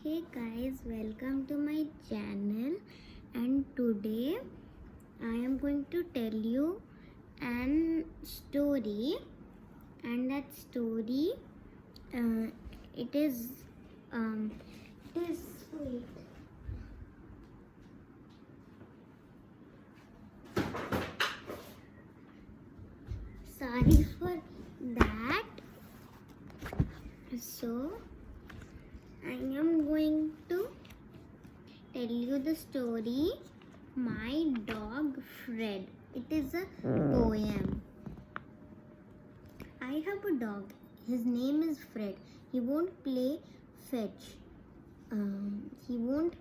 Hey guys, welcome to my channel, and today I am going to tell you an story, and that story uh, it is um it is wait sorry for that. So I am going to tell you the story My Dog Fred. It is a poem. I have a dog. His name is Fred. He won't play fetch. He won't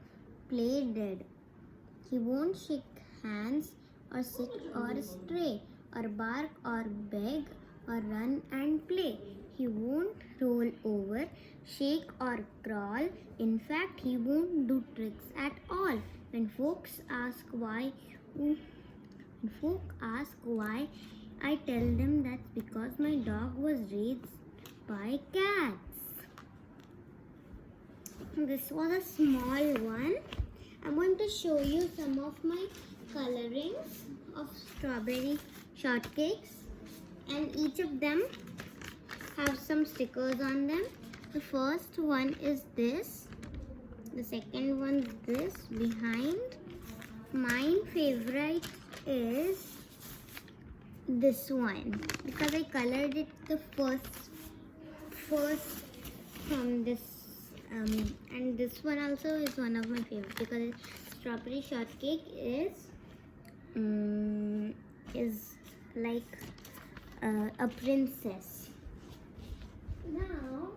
play dead. He won't shake hands or sit or stray or bark or beg or run and play. He won't roll over, shake or crawl. In fact, he won't do tricks at all. When folks ask why, I tell them that's because my dog was raised by cats. This was a small one. I'm going to show you some of my colorings of strawberry shortcakes, and each of them have some stickers on them. The first one is this, the second one is this behind. My favorite is this one because I colored it the first from this, and this one also is one of my favorite because strawberry shortcake is like a princess. Now,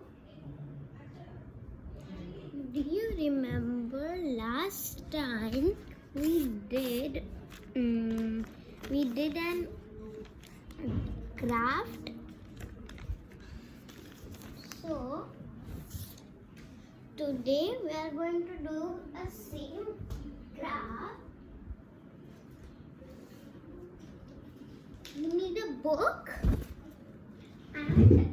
do you remember last time we did an craft? So today we are going to do a same craft. You need a book and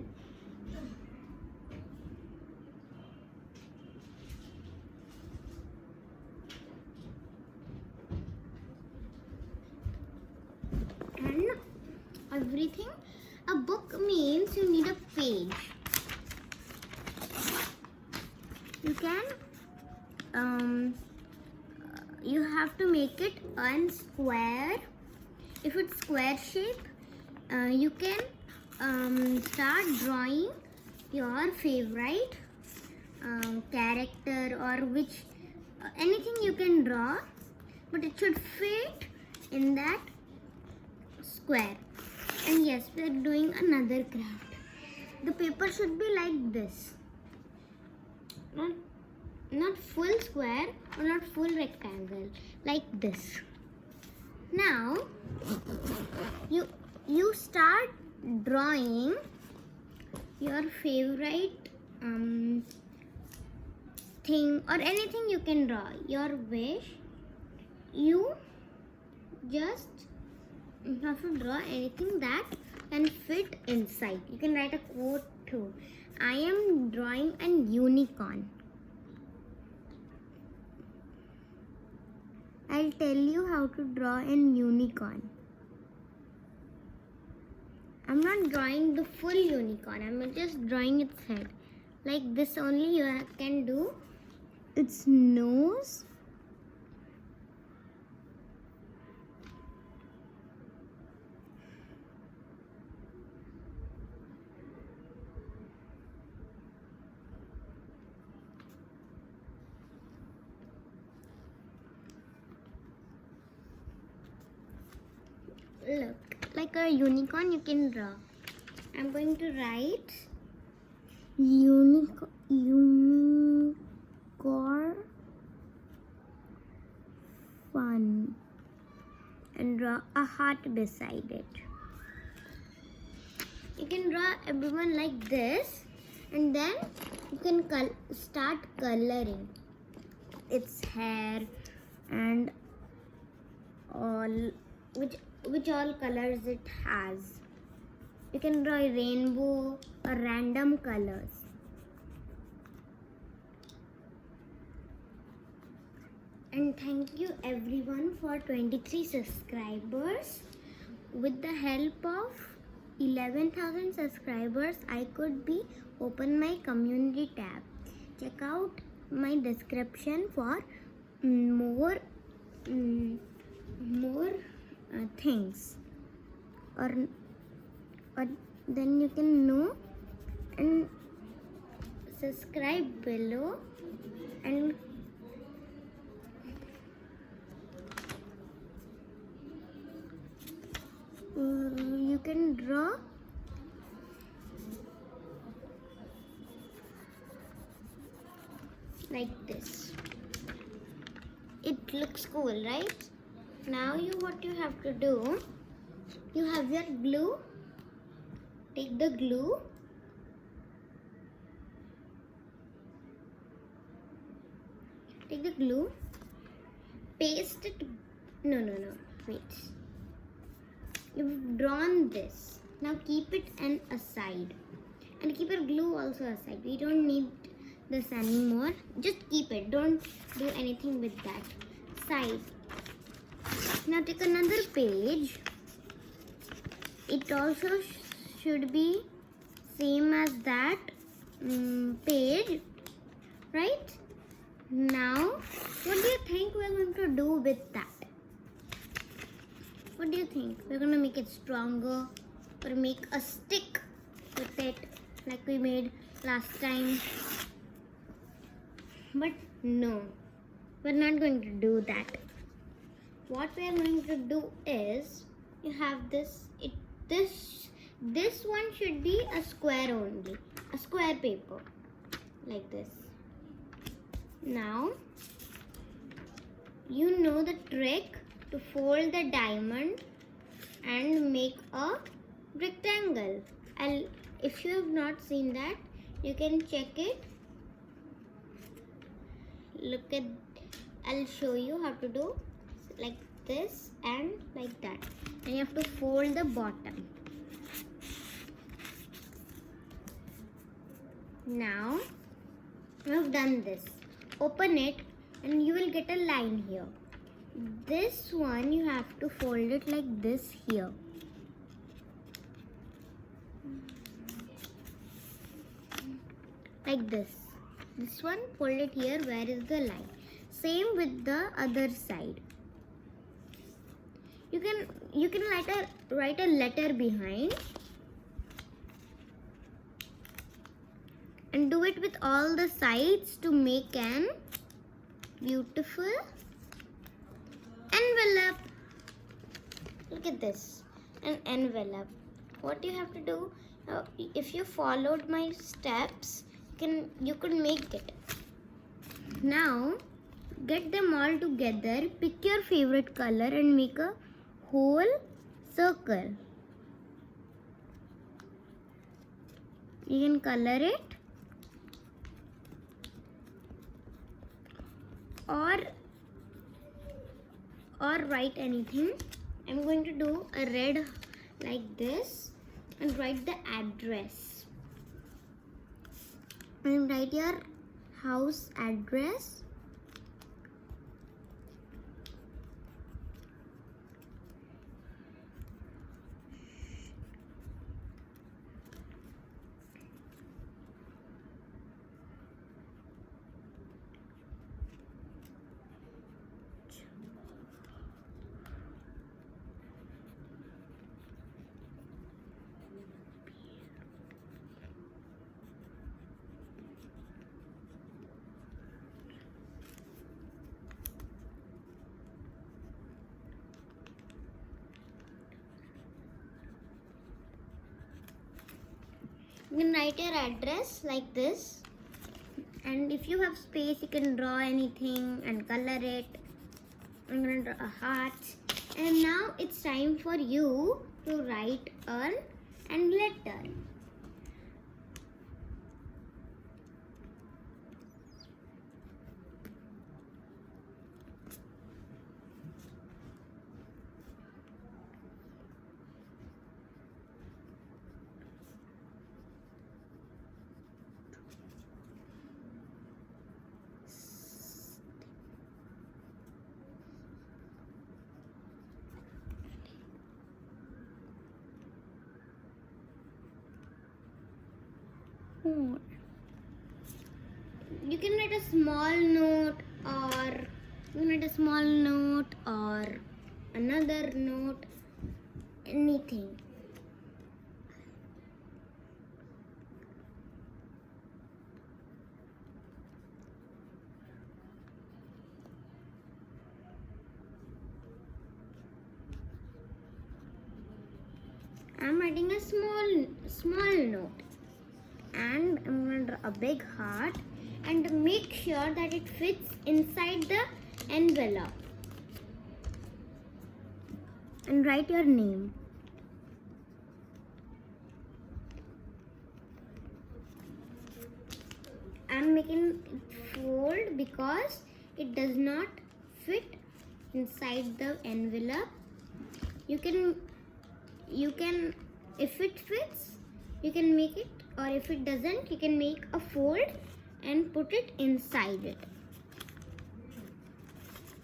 everything. A book means you need a page. You can you have to make it unsquare. If it's square shape, you can start drawing your favorite character or which anything you can draw, but it should fit in that square. And yes, we are doing another craft. The paper should be like this, not full square or not full rectangle, like this. Now you start drawing your favorite thing or anything you can draw, your wish. You just have to draw anything that can fit inside. You can write a quote too. I am drawing an unicorn. I'll tell you how to draw an unicorn. I'm not drawing the full unicorn. I'm just drawing its head. Like this only you can do. Its nose. Look, like a unicorn you can draw. I'm going to write unicorn fun and draw a heart beside it. You can draw everyone like this, and then you can start coloring its hair and all which all colors it has. You can draw a rainbow or random colors. And thank you everyone for 23 subscribers. With the help of 11,000 subscribers, I could be open my community tab. Check out my description for more things, or then you can know, and subscribe below, and you can draw like this. It looks cool, right? Now what you have to do, you have your glue. Take the glue, paste it. No, wait. You've drawn this. Now keep it aside, and keep your glue also aside. We don't need this anymore. Just keep it. Don't do anything with that side. Now take another page. It also should be same as that page, right? Now, what do you think we're going to do with that? What do you think? We're going to make it stronger, or make a stick with it like we made last time? But no, we're not going to do that. What we are going to do is, you have this. This one should be a square only, a square paper like this. Now, you know the trick to fold the diamond and make a rectangle. If you have not seen that, you can check it. I'll show you how to do like this and like that. And you have to fold the bottom. Now, you have done this. Open it and you will get a line here. This one you have to fold it like this here. Like this. This one, fold it here. Where is the line? Same with the other side. You can write a letter behind, and do it with all the sides to make an beautiful envelope. Look at this, an envelope. What you have to do, if you followed my steps, you can make it. Now, get them all together, pick your favorite color and make a whole circle. You can color it, or write anything. I'm going to do a red like this and write the address. And write your house address. You can write your address like this, and if you have space you can draw anything and color it. I'm going to draw a heart. And now it's time for you to write an letter. more. You can write a small note, or another note, anything. I'm writing a small note, and I'm going to draw a big heart and make sure that it fits inside the envelope, and write your name. I'm making it fold because it does not fit inside the envelope. You can if it fits, you can make it, or if it doesn't, you can make a fold and put it inside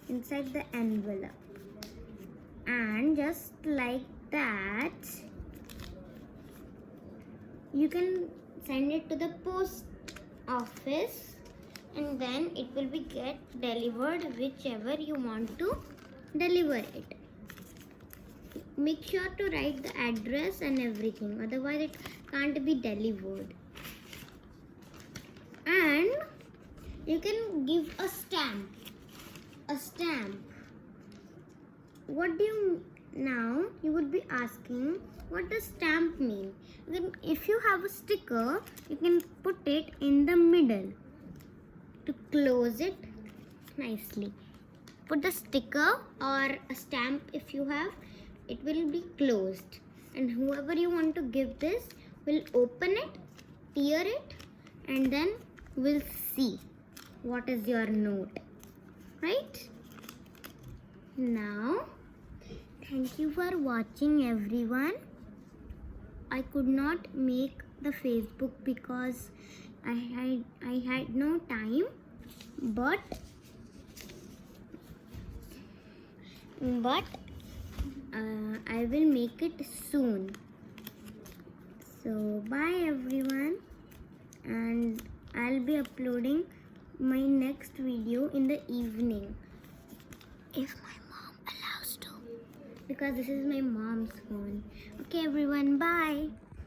the envelope. And just like that, you can send it to the post office, and then it will be get delivered whichever you want to deliver it. Make sure to write the address and everything, otherwise it can't be delivered. And you can give a stamp. Now you would be asking, what does stamp mean? Then if you have a sticker, you can put it in the middle to close it nicely. Put the sticker or a stamp if you have, it will be closed, and whoever you want to give this will open it, tear it, and then will see what is your note, right? Now, thank you for watching, everyone. I could not make the Facebook because I had no time, but I will make it soon. So bye everyone, and I'll be uploading my next video in the evening, if my mom allows to, because this is my mom's phone. Okay everyone, bye.